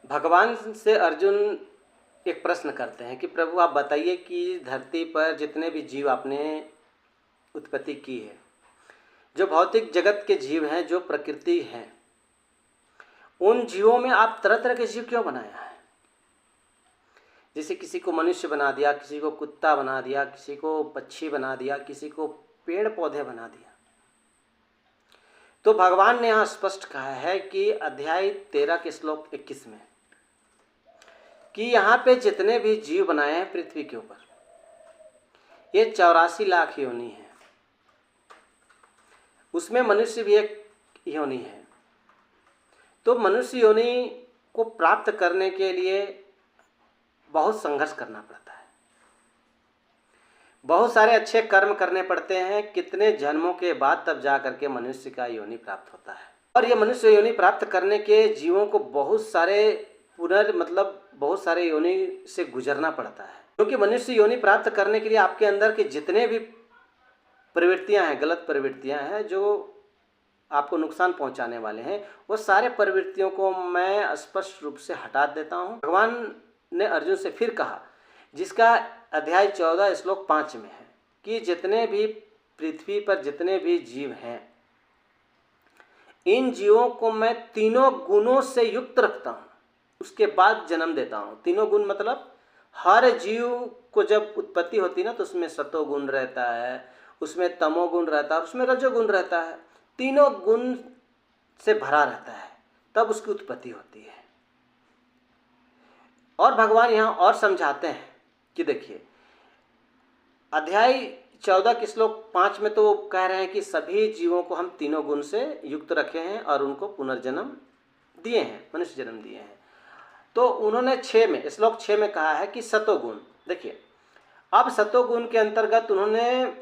भगवान से अर्जुन एक प्रश्न करते हैं कि प्रभु आप बताइए कि धरती पर जितने भी जीव आपने उत्पत्ति की है, जो भौतिक जगत के जीव हैं, जो प्रकृति हैं, उन जीवों में आप तरह तरह के जीव क्यों बनाया है? जैसे किसी को मनुष्य बना दिया, किसी को कुत्ता बना दिया, किसी को पक्षी बना दिया, किसी को पेड़ पौधे बना दिया। तो भगवान ने यहाँ स्पष्ट कहा है कि अध्याय 13 के श्लोक 21 में कि यहाँ पे जितने भी जीव बनाए हैं पृथ्वी के ऊपर, ये 84 लाख योनि है। उसमें मनुष्य भी एक योनि है। तो मनुष्य योनि को प्राप्त करने के लिए बहुत संघर्ष करना पड़ता है, बहुत सारे अच्छे कर्म करने पड़ते हैं। कितने जन्मों के बाद तब जा करके मनुष्य का योनि प्राप्त होता है। और ये मनुष्य योनि प्राप्त करने के जीवों को बहुत सारे बहुत सारे योनि से गुजरना पड़ता है, क्योंकि मनुष्य योनि प्राप्त करने के लिए आपके अंदर के जितने भी प्रवृत्तियां हैं, गलत प्रवृत्तियां हैं जो आपको नुकसान पहुंचाने वाले हैं, वो सारे प्रवृत्तियों को मैं स्पष्ट रूप से हटा देता हूं। भगवान ने अर्जुन से फिर कहा, जिसका अध्याय 14 श्लोक 5 में है कि जितने भी पृथ्वी पर जितने भी जीव हैं, इन जीवों को मैं तीनों गुणों से युक्त रखता हूं, उसके बाद जन्म देता हूं। तीनों गुण मतलब हर जीव को जब उत्पत्ति होती है ना, तो उसमें सतोगुण रहता है, उसमें तमोगुण रहता है, उसमें रजोगुण रहता है। तीनों गुण से भरा रहता है, तब उसकी उत्पत्ति होती है। और भगवान यहाँ और समझाते हैं कि देखिए, अध्याय 14 के श्लोक 5 में तो कह रहे हैं कि सभी जीवों को हम तीनों गुण से युक्त रखे हैं और उनको पुनर्जन्म दिए हैं, मनुष्य जन्म दिए हैं। तो उन्होंने श्लोक 6 में कहा है कि सतोगुण। देखिए, अब सतोगुण के अंतर्गत उन्होंने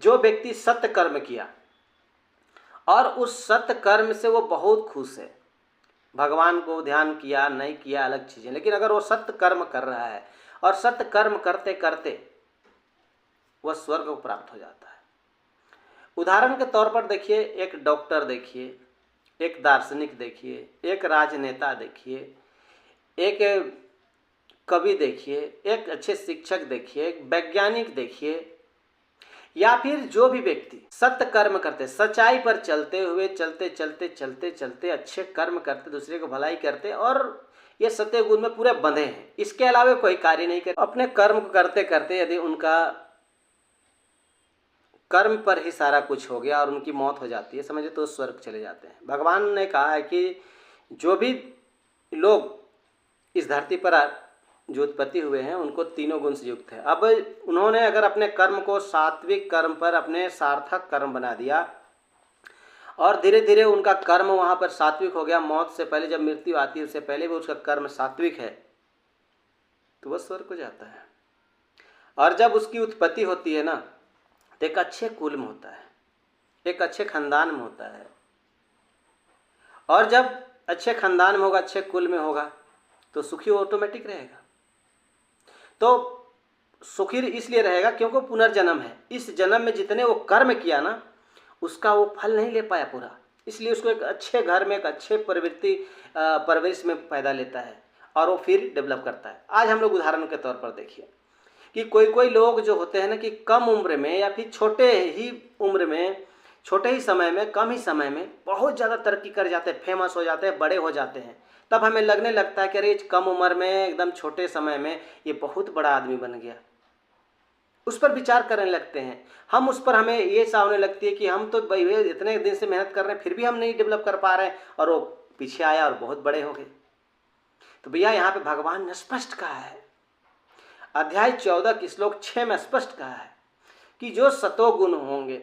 जो व्यक्ति सत्य कर्म किया और उस सत्य कर्म से वो बहुत खुश है, भगवान को ध्यान किया नहीं किया अलग चीज़ है, लेकिन अगर वो सत्य कर्म कर रहा है और सत्य कर्म करते करते वह स्वर्ग को प्राप्त हो जाता है। उदाहरण के तौर पर देखिए, एक डॉक्टर देखिए, एक दार्शनिक देखिए, एक राजनेता देखिए, एक कवि देखिए, एक अच्छे शिक्षक देखिए, एक वैज्ञानिक देखिए, या फिर जो भी व्यक्ति सत्य कर्म करते, सच्चाई पर चलते हुए चलते अच्छे कर्म करते, दूसरे को भलाई करते और ये सत्य गुण में पूरे बंधे हैं, इसके अलावा कोई कार्य नहीं करते, अपने कर्म को करते करते यदि उनका कर्म पर ही सारा कुछ हो गया और उनकी मौत हो जाती है, समझे, तो स्वर्ग चले जाते हैं। भगवान ने कहा है कि जो भी लोग इस धरती पर जो उत्पत्ति हुए हैं उनको तीनों गुण से युक्त है। अब उन्होंने अगर अपने कर्म को सात्विक कर्म पर अपने सार्थक कर्म बना दिया और धीरे धीरे उनका कर्म वहाँ पर सात्विक हो गया, मौत से पहले जब मृत्यु आती है उससे पहले भी उसका कर्म सात्विक है, तो वह स्वर्ग को जाता है। और जब उसकी उत्पत्ति होती है ना, तो एक अच्छे कुल में होता है, एक अच्छे खानदान में होता है। और जब अच्छे खानदान में होगा, अच्छे कुल में होगा, तो सुखी ऑटोमेटिक रहेगा। तो सुखी इसलिए रहेगा क्योंकि पुनर्जन्म है। इस जन्म में जितने वो कर्म किया ना, उसका वो फल नहीं ले पाया पूरा, इसलिए उसको एक अच्छे घर में, एक अच्छे परवरिश में पैदा लेता है और वो फिर डेवलप करता है। आज हम लोग उदाहरण के तौर पर देखिए कि कोई लोग जो होते हैं ना, कि कम उम्र में या फिर छोटे ही उम्र में, छोटे ही समय में, कम ही समय में बहुत ज़्यादा तरक्की कर जाते हैं, फेमस हो जाते हैं, बड़े हो जाते हैं। तब हमें लगने लगता है कि अरे कम उम्र में, एकदम छोटे समय में ये बहुत बड़ा आदमी बन गया। उस पर विचार करने लगते हैं हम, उस पर हमें ये सामने लगती है कि हम तो भाई इतने दिन से मेहनत कर रहे हैं, फिर भी हम नहीं डेवलप कर पा रहे हैं, और वो पीछे आया और बहुत बड़े हो गए। तो भैया यहाँ पे भगवान ने स्पष्ट कहा है, अध्याय 14 के श्लोक 6 में स्पष्ट कहा है कि जो सतोगुण होंगे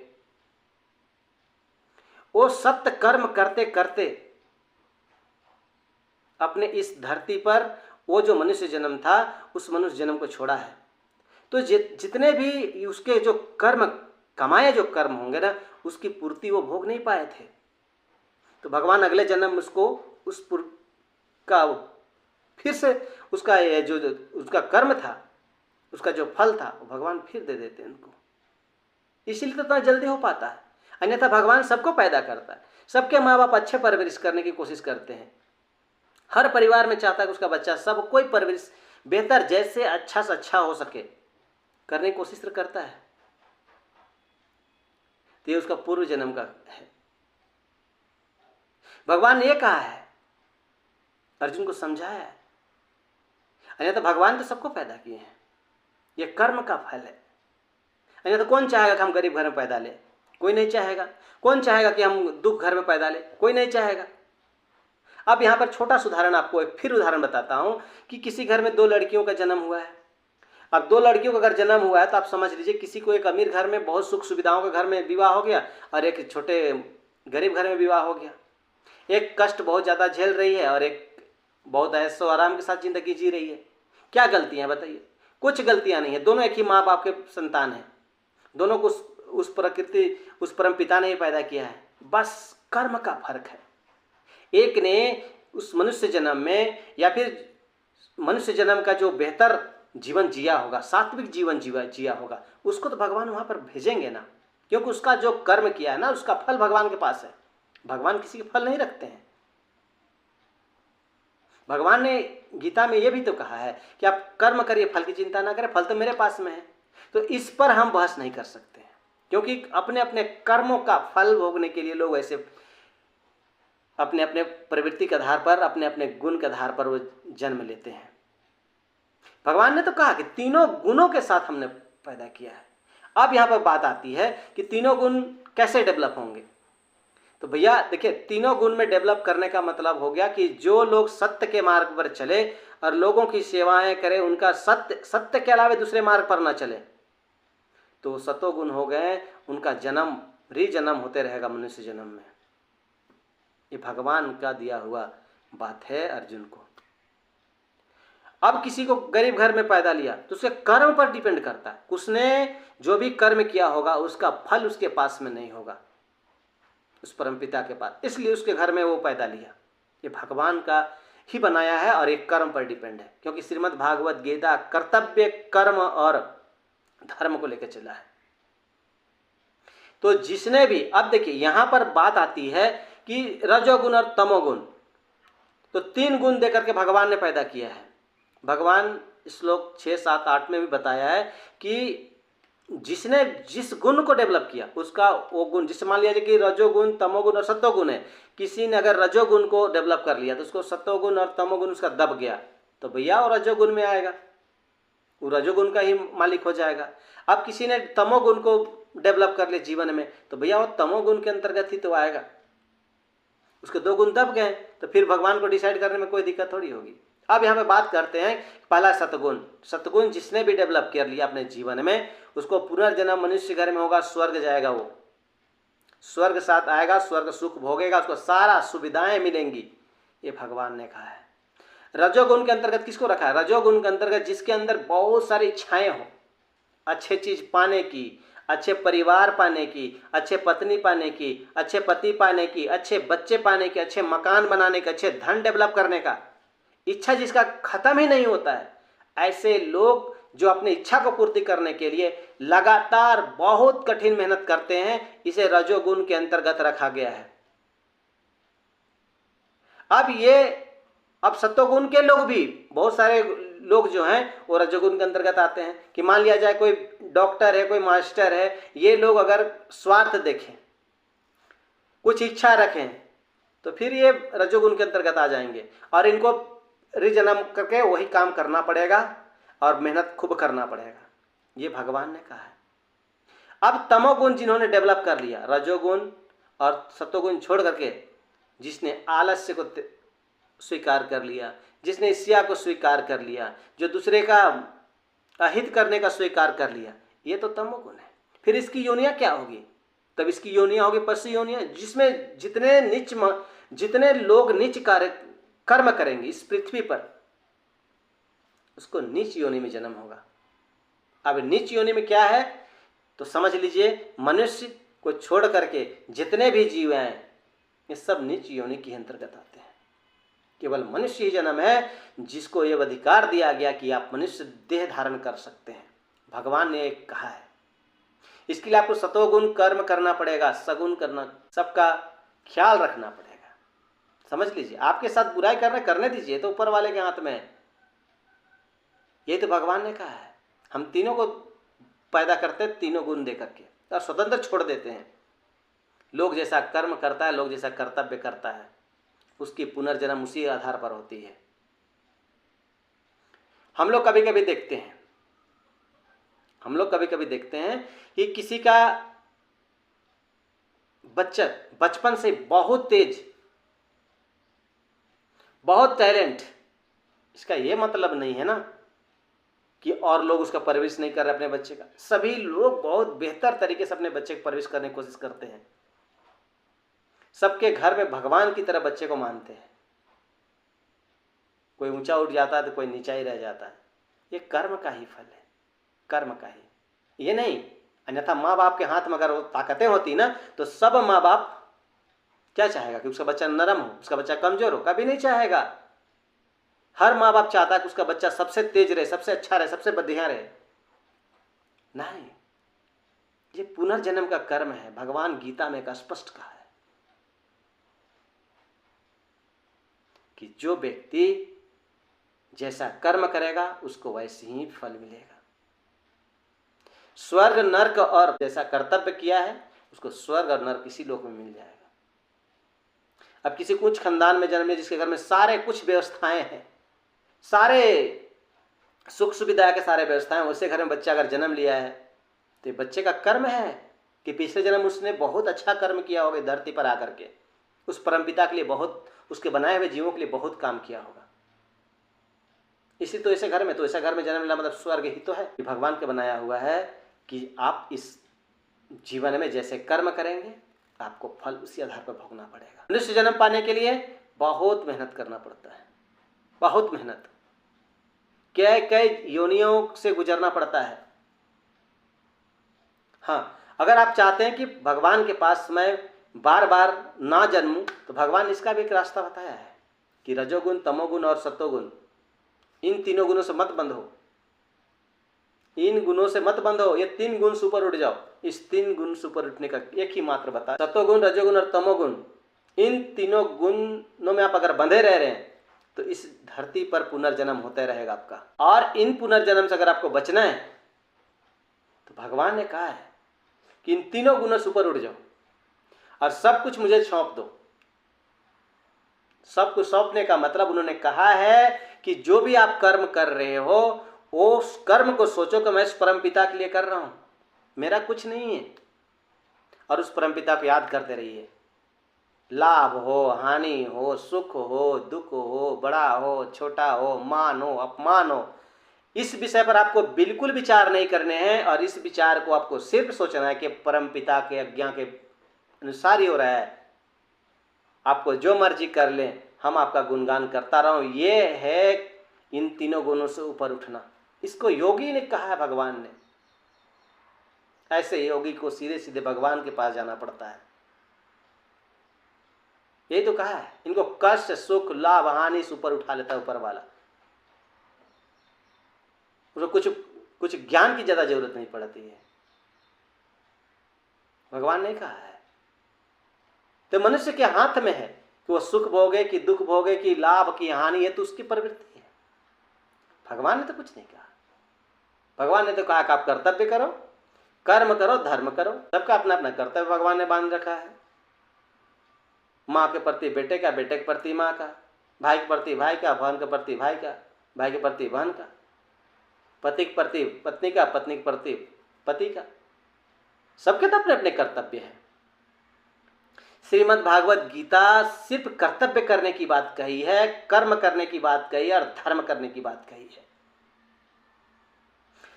वो सत्य कर्म करते करते अपने इस धरती पर वो जो मनुष्य जन्म था, उस मनुष्य जन्म को छोड़ा है। तो जितने भी उसके जो कर्म कमाए, जो कर्म होंगे ना, उसकी पूर्ति वो भोग नहीं पाए थे। तो भगवान अगले जन्म उसको का फिर से उसका जो उसका कर्म था, उसका जो फल था, वो भगवान फिर दे देते हैं उनको। इसीलिए तो इतना जल्दी हो पाता है। अन्यथा भगवान सबको पैदा करता है, सबके माँ बाप अच्छे परवरिश करने की कोशिश करते हैं, हर परिवार में चाहता है कि उसका बच्चा सब कोई परवरिश बेहतर जैसे अच्छा से अच्छा हो सके करने की कोशिश करता है। तो ये उसका पूर्व जन्म का है। भगवान ने ये कहा है, अर्जुन को समझाया है। अन्यथा तो भगवान तो सबको पैदा किए हैं, ये कर्म का फल है। अन्यथा तो कौन चाहेगा कि हम गरीब घर में पैदा ले? कोई नहीं चाहेगा। कौन चाहेगा कि हम दुख घर में पैदा ले? कोई नहीं चाहेगा। अब यहाँ पर छोटा सा उदाहरण, आपको एक फिर उदाहरण बताता हूँ कि किसी घर में 2 लड़कियों का जन्म हुआ है। अब 2 लड़कियों का अगर जन्म हुआ है तो आप समझ लीजिए, किसी को एक अमीर घर में बहुत सुख सुविधाओं के घर में विवाह हो गया और एक छोटे गरीब घर में विवाह हो गया। एक कष्ट बहुत ज़्यादा झेल रही है और एक बहुत ऐशो आराम के साथ ज़िंदगी जी रही है। क्या गलतियाँ बताइए? कुछ गलतियाँ नहीं है। दोनों एक ही माँ बाप के संतान हैं। दोनों को उस प्रकृति, उस परम पिता ने ही पैदा किया है। बस कर्म का फर्क है। एक ने उस मनुष्य जन्म में या फिर मनुष्य जन्म का जो बेहतर जीवन जिया होगा, सात्विक जीवन जिया होगा, उसको तो भगवान वहाँ पर भेजेंगे ना, क्योंकि उसका जो कर्म किया है ना, उसका फल भगवान के पास है। भगवान किसी के फल नहीं रखते हैं। भगवान ने गीता में ये भी तो कहा है कि आप कर्म करिए, फल की चिंता ना करें, फल तो मेरे पास में है। तो इस पर हम बहस नहीं कर सकते हैं, क्योंकि अपने अपने कर्मों का फल भोगने के लिए लोग ऐसे अपने अपने प्रवृत्ति के आधार पर, अपने अपने गुण के आधार पर वो जन्म लेते हैं। भगवान ने तो कहा कि तीनों गुणों के साथ हमने पैदा किया है। अब यहाँ पर बात आती है कि तीनों गुण कैसे डेवलप होंगे। तो भैया देखिए, तीनों गुण में डेवलप करने का मतलब हो गया कि जो लोग सत्य के मार्ग पर चले और लोगों की सेवाएं करें, उनका सत्य के अलावा दूसरे मार्ग पर ना चले, तो सतोगुण हो गए, उनका जन्म रीजन्म होते रहेगा मनुष्य जन्म में। ये भगवान का दिया हुआ बात है अर्जुन को। अब किसी को गरीब घर में पैदा लिया तो उसके कर्म पर डिपेंड करता है। उसने जो भी कर्म किया होगा उसका फल उसके पास में नहीं होगा, उस परमपिता के पास, इसलिए उसके घर में वो पैदा लिया। ये भगवान का ही बनाया है और एक कर्म पर डिपेंड है, क्योंकि श्रीमद् भागवत गीता कर्तव्य, कर्म और धर्म को लेकर चला है। तो जिसने भी, अब देखिए यहां पर बात आती है कि रजोगुण और तमोगुण, तो 3 गुण देकर के भगवान ने पैदा किया है। भगवान श्लोक 6, 7, 8 में भी बताया है कि जिसने जिस गुण को डेवलप किया उसका वो गुण, जिससे मान लिया जाए कि रजोगुण, तमोगुण और सत्वगुण है, किसी ने अगर रजोगुण को डेवलप कर लिया तो उसको सत्वगुण और तमोगुण उसका दब गया, तो भैया वो रजोगुण में आएगा, वो रजोगुण का ही मालिक हो जाएगा। अब किसी ने तमोगुण को डेवलप कर लिया जीवन में, तो भैया वो तमोगुण के अंतर्गत ही तो आएगा। उसके 2 गुण दब गए तो फिर भगवान को डिसाइड करने में कोई दिक्कत थोड़ी होगी। अब यहाँ पे बात करते हैं, पहला सतगुण। सतगुण जिसने भी डेवलप कर लिया अपने जीवन में, उसको पुनर्जन्म मनुष्य घर में होगा, स्वर्ग जाएगा, वो स्वर्ग साथ आएगा, स्वर्ग सुख भोगेगा, उसको सारा सुविधाएं मिलेंगी, ये भगवान ने कहा है। रजोगुण के अंतर्गत किसको रखा है? रजोगुण के अंतर्गत जिसके अंदर बहुत सारी इच्छाएं हो, अच्छे चीज पाने की, अच्छे परिवार पाने की, अच्छे पत्नी पाने की, अच्छे पति पाने की, अच्छे बच्चे पाने की, अच्छे मकान बनाने के, अच्छे धन डेवलप करने का इच्छा जिसका खत्म ही नहीं होता है, ऐसे लोग जो अपनी इच्छा को पूर्ति करने के लिए लगातार बहुत कठिन मेहनत करते हैं, इसे रजोगुण के अंतर्गत रखा गया है। अब सत्वगुण के लोग भी, बहुत सारे लोग जो हैं वो रजोगुण के अंतर्गत आते हैं। कि मान लिया जाए कोई डॉक्टर है, कोई मास्टर है, ये लोग अगर स्वार्थ देखें, कुछ इच्छा रखें, तो फिर ये रजोगुण के अंतर्गत आ जाएंगे और इनको रिजन्म करके वही काम करना पड़ेगा और मेहनत खूब करना पड़ेगा, ये भगवान ने कहा है। अब तमोगुण जिन्होंने डेवलप कर लिया, रजोगुण और सत्वगुण छोड़ करके जिसने आलस्य को स्वीकार कर लिया, जिसने ईर्ष्या को स्वीकार कर लिया, जो दूसरे का अहित करने का स्वीकार कर लिया, ये तो तमोगुण है। फिर इसकी योनियां क्या होगी? तब इसकी योनियां होगी पशु योनियां, जिसमें जितने लोग नीच कर्म करेंगे इस पृथ्वी पर, उसको नीच योनि में जन्म होगा। अब नीच योनि में क्या है तो समझ लीजिए, मनुष्य को छोड़ करके जितने भी जीव हैं ये सब नीच योनि के अंतर्गत आते हैं। केवल मनुष्य ही जन्म है जिसको यह अधिकार दिया गया कि आप मनुष्य देह धारण कर सकते हैं, भगवान ने एक कहा है। इसके लिए आपको सतोगुण कर्म करना पड़ेगा, सगुण करना, सबका ख्याल रखना पड़ेगा, समझ लीजिए, आपके साथ बुराई कर रहे करने दीजिए, तो ऊपर वाले के हाथ में है। यही तो भगवान ने कहा है, हम तीनों को पैदा करते हैं तीनों गुण दे करके, और स्वतंत्र छोड़ देते हैं। लोग जैसा कर्म करता है, लोग जैसा कर्तव्य करता है, उसकी पुनर्जन्म उसी आधार पर होती है। हम लोग कभी कभी देखते हैं कि किसी का बच्चा बचपन से बहुत तेज, बहुत टैलेंट, इसका ये मतलब नहीं है ना कि और लोग उसका परवरिश नहीं कर रहे अपने बच्चे का। सभी लोग बहुत बेहतर तरीके से अपने बच्चे की परवरिश करने की कोशिश करते हैं। सबके घर में भगवान की तरह बच्चे को मानते हैं। कोई ऊंचा उठ जाता है तो कोई नीचा ही रह जाता है। ये कर्म का ही फल है, कर्म का ही, ये नहीं। अन्यथा माँ बाप के हाथ में अगर वो ताकतें होती ना, तो सब माँ बाप क्या चाहेगा कि उसका बच्चा नरम हो, उसका बच्चा कमजोर हो? कभी नहीं चाहेगा। हर माँ बाप चाहता है कि उसका बच्चा सबसे तेज रहे, सबसे अच्छा रहे, सबसे बढ़िया रहे। नहीं, ये पुनर्जन्म का कर्म है। भगवान गीता में एक स्पष्ट कहा है कि जो व्यक्ति जैसा कर्म करेगा उसको वैसे ही फल मिलेगा। स्वर्ग नर्क, और जैसा कर्तव्य किया है उसको स्वर्ग और नर्क इसी लोक में मिल जाएगा। अब किसी कुछ खानदान में जन्म लिया जिसके घर में सारे कुछ व्यवस्थाएं हैं, सारे सुख सुविधा के सारे व्यवस्थाएं, वैसे घर में बच्चा अगर जन्म लिया है तो ये बच्चे का कर्म है कि पिछले जन्म उसने बहुत अच्छा कर्म किया होगा, धरती पर आकर के उस परमपिता के लिए बहुत, उसके बनाए हुए जीवों के लिए बहुत काम किया होगा। इसी तो ऐसे घर में, तो ऐसा घर में जन्म लेना मतलब स्वर्ग ही तो है। कि भगवान के बनाया हुआ है कि आप इस जीवन में जैसे कर्म करेंगे आपको फल उसी आधार पर भोगना पड़ेगा। मनुष्य जन्म पाने के लिए बहुत मेहनत करना पड़ता है, बहुत मेहनत, कई कई योनियों से गुजरना पड़ता है। हाँ, अगर आप चाहते हैं कि भगवान के पास मैं बार बार ना जन्मूं, तो भगवान ने इसका भी एक रास्ता बताया है कि रजोगुण, तमोगुण और सत्वगुण, इन तीनों गुणों से मत बंधो, इन गुणों से मत बंधो, ये 3 गुण से ऊपर उठ जाओ। इस 3 गुण से ऊपर उठने का एक ही मात्र बता, सत्वगुण, रजोगुण और तमोगुण, इन तीनों गुणों में आप अगर बंधे रह रहे हैं तो इस धरती पर पुनर्जन्म होता रहेगा आपका। और इन पुनर्जन्म से अगर आपको बचना है तो भगवान ने कहा है कि इन तीनों गुणों से ऊपर उठ जाओ और सब कुछ मुझे सौंप दो। सब कुछ सौंपने का मतलब उन्होंने कहा है कि जो भी आप कर्म कर रहे हो उस कर्म को सोचो कि मैं इस परमपिता के लिए कर रहा हूं, मेरा कुछ नहीं है, और उस परमपिता को याद करते रहिए। लाभ हो, हानि हो, सुख हो, दुख हो, बड़ा हो, छोटा हो, मान हो, अपमान हो, इस विषय पर आपको बिल्कुल विचार नहीं करने हैं। और इस विचार को आपको सिर्फ सोचना है कि परमपिता के आज्ञा के अनुसार ही हो रहा है, आपको जो मर्जी कर लें, हम आपका गुणगान करता रहूं। ये है इन तीनों गुणों से ऊपर उठना। इसको योगी ने कहा है भगवान ने। ऐसे योगी को सीधे सीधे भगवान के पास जाना पड़ता है। यही तो कहा है, इनको कष्ट, सुख, लाभ, हानि से ऊपर उठा लेता है ऊपर वाला। उसको कुछ ज्ञान की ज्यादा जरूरत नहीं पड़ती है, भगवान ने कहा है। तो मनुष्य के हाथ में है कि वो सुख भोगे कि दुख भोगे कि लाभ की हानि है, तो उसकी प्रवृत्ति है। भगवान ने तो कुछ नहीं कहा। भगवान ने तो कहा कि आप कर्तव्य करो, कर्म करो, धर्म करो। सबका अपना अपना कर्तव्य भगवान ने बांध रखा है। माँ के प्रति बेटे का, बेटे के प्रति माँ का, भाई के प्रति भाई का, बहन के प्रति भाई का, भाई के प्रति बहन का, पति के प्रति पत्नी का, पत्नी के प्रति पति का। सबके तो अपने अपने कर्तव्य है। श्रीमद् भागवत गीता सिर्फ कर्तव्य करने की बात कही है, कर्म करने की बात कही है और धर्म करने की बात कही है।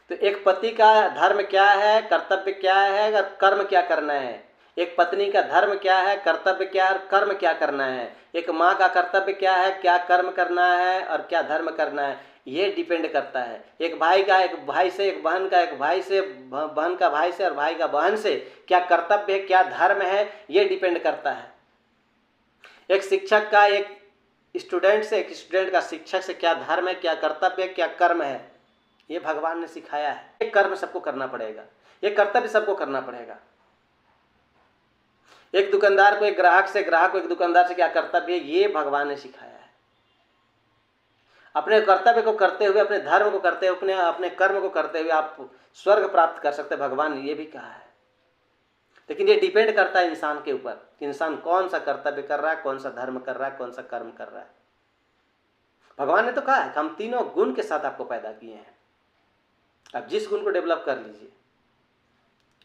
तो एक पति का धर्म क्या है, कर्तव्य क्या है और कर्म क्या करना है। एक पत्नी का धर्म क्या है, कर्तव्य क्या है और कर्म क्या करना है। एक माँ का कर्तव्य क्या है, क्या कर्म करना है और क्या धर्म करना है, ये डिपेंड करता है। एक भाई का एक भाई से, एक बहन का एक भाई से, बहन का भाई से और भाई का बहन से क्या कर्तव्य है, क्या धर्म है, ये डिपेंड करता है। एक शिक्षक का एक स्टूडेंट से, एक स्टूडेंट का शिक्षक से क्या धर्म है, क्या कर्तव्य है, क्या कर्म है, ये भगवान ने सिखाया है। एक कर्म सबको करना पड़ेगा, ये कर्तव्य सबको करना पड़ेगा। एक दुकानदार को एक ग्राहक को एक दुकानदार से क्या कर्तव्य है, ये भगवान ने सिखाया है। अपने कर्तव्य को करते हुए, अपने धर्म को करते हुए, अपने कर्म को करते हुए आप स्वर्ग प्राप्त कर सकते, भगवान ने ये भी कहा है। लेकिन ये डिपेंड करता है इंसान के ऊपर कि इंसान कौन सा कर्तव्य कर रहा है, कौन सा धर्म कर रहा है, कौन सा कर्म कर रहा है। भगवान ने तो कहा है कि हम तीनों गुण के साथ आपको पैदा किए हैं, अब जिस गुण को डेवलप कर लीजिए।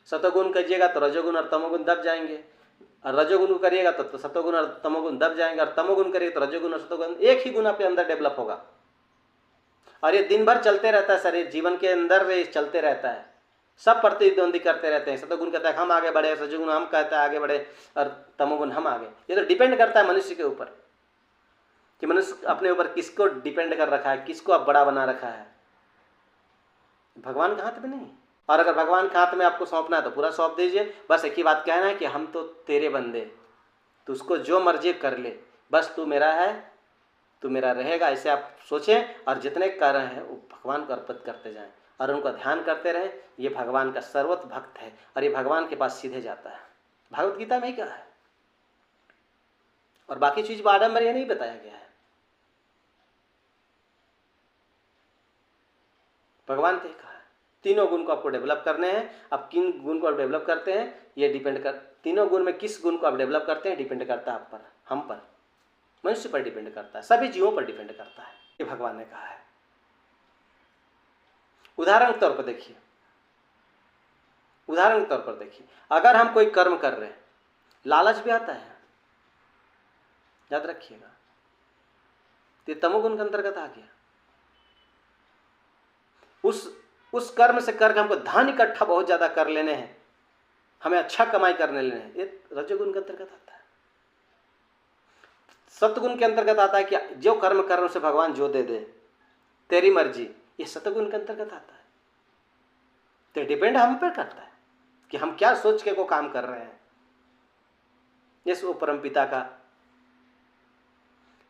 सतोगुण करिएगा तो रजोगुण और तमोगुण दब जाएंगे, और रजोगुण को करिएगा तो सतोगुण और तमोगुण दब जाएंगे, और तमोगुण करिएगा तो रजोगुण और सतोगुण, एक ही गुण आपके अंदर डेवलप होगा। और ये दिन भर चलते रहता है शरीर, जीवन के अंदर रेस चलते रहता है, सब प्रतिद्वंदी करते रहते हैं। सतोगुण कहता है हम आगे बढ़े, रजोगुण हम कहता है आगे बढ़े, और तमोगुण हम आगे। ये तो डिपेंड करता है मनुष्य के ऊपर कि मनुष्य अपने ऊपर किसको डिपेंड कर रखा है, किसको अब बड़ा बना रखा है। भगवान के हाथ में नहीं। और अगर भगवान के हाथ में आपको सौंपना है तो पूरा सौंप दीजिए। बस एक ही बात कहना है कि हम तो तेरे बंदे, तू उसको जो मर्जी कर ले, बस तू मेरा है, तू मेरा रहेगा, ऐसे आप सोचें। और जितने कार्य हैं वो भगवान को अर्पित करते जाएं और उनका ध्यान करते रहें। ये भगवान का सर्वोत्त भक्त है और ये भगवान के पास सीधे जाता है। भगवत गीता में ही कहा है, और बाकी चीज आडम्बर ये नहीं बताया गया है। भगवान ने कहा है तीनों गुण को आपको डेवलप करने हैं। आप किन गुण को आप डेवलप करते हैं ये डिपेंड कर, तीनों गुण में किस गुण को आप डेवलप करते हैं डिपेंड करता है आप पर, हम पर, मनुष्य पर डिपेंड करता है, सभी जीवों पर डिपेंड करता है। ये भगवान ने कहा है। उदाहरण के तौर पर देखिए, उदाहरण के तौर पर देखिए, अगर हम कोई कर्म कर रहे हैं, लालच भी आता है, याद रखिएगा, ये तमोगुण के अंतर्गत आ गया। उस कर्म से करके हमको धन इकट्ठा बहुत ज्यादा कर लेने हैं, हमें अच्छा कमाई करने लेने हैं, ये रजोगुण के अंतर्गत आता है। सतगुण के अंतर्गत आता है कि जो कर्म कर्म से भगवान जो दे दे, तेरी मर्जी, ये सतगुण के अंतर्गत आता है। तो डिपेंड हम पर करता है कि हम क्या सोच के को काम कर रहे हैं। ये वो परमपिता का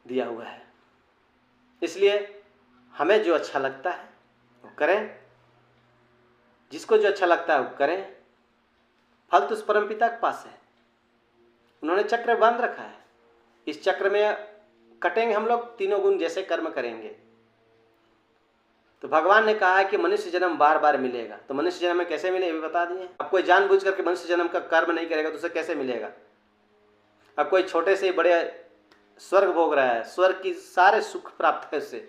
दिया हुआ है। इसलिए हमें जो अच्छा लगता है वो करें, जिसको जो अच्छा लगता है वो करें। फल तो उस परमपिता के पास है, उन्होंने चक्र बांध रखा है। इस चक्र में कटेंगे हम लोग, तीनों गुण जैसे कर्म करेंगे। तो भगवान ने कहा है कि मनुष्य जन्म बार बार मिलेगा, तो मनुष्य जन्म में कैसे मिले ये भी बता दिए। अब कोई जानबूझ करके मनुष्य जन्म का कर्म नहीं करेगा तो उसे कैसे मिलेगा। अब कोई छोटे से बड़े स्वर्ग भोग रहा है, स्वर्ग की सारे सुख प्राप्त है उससे,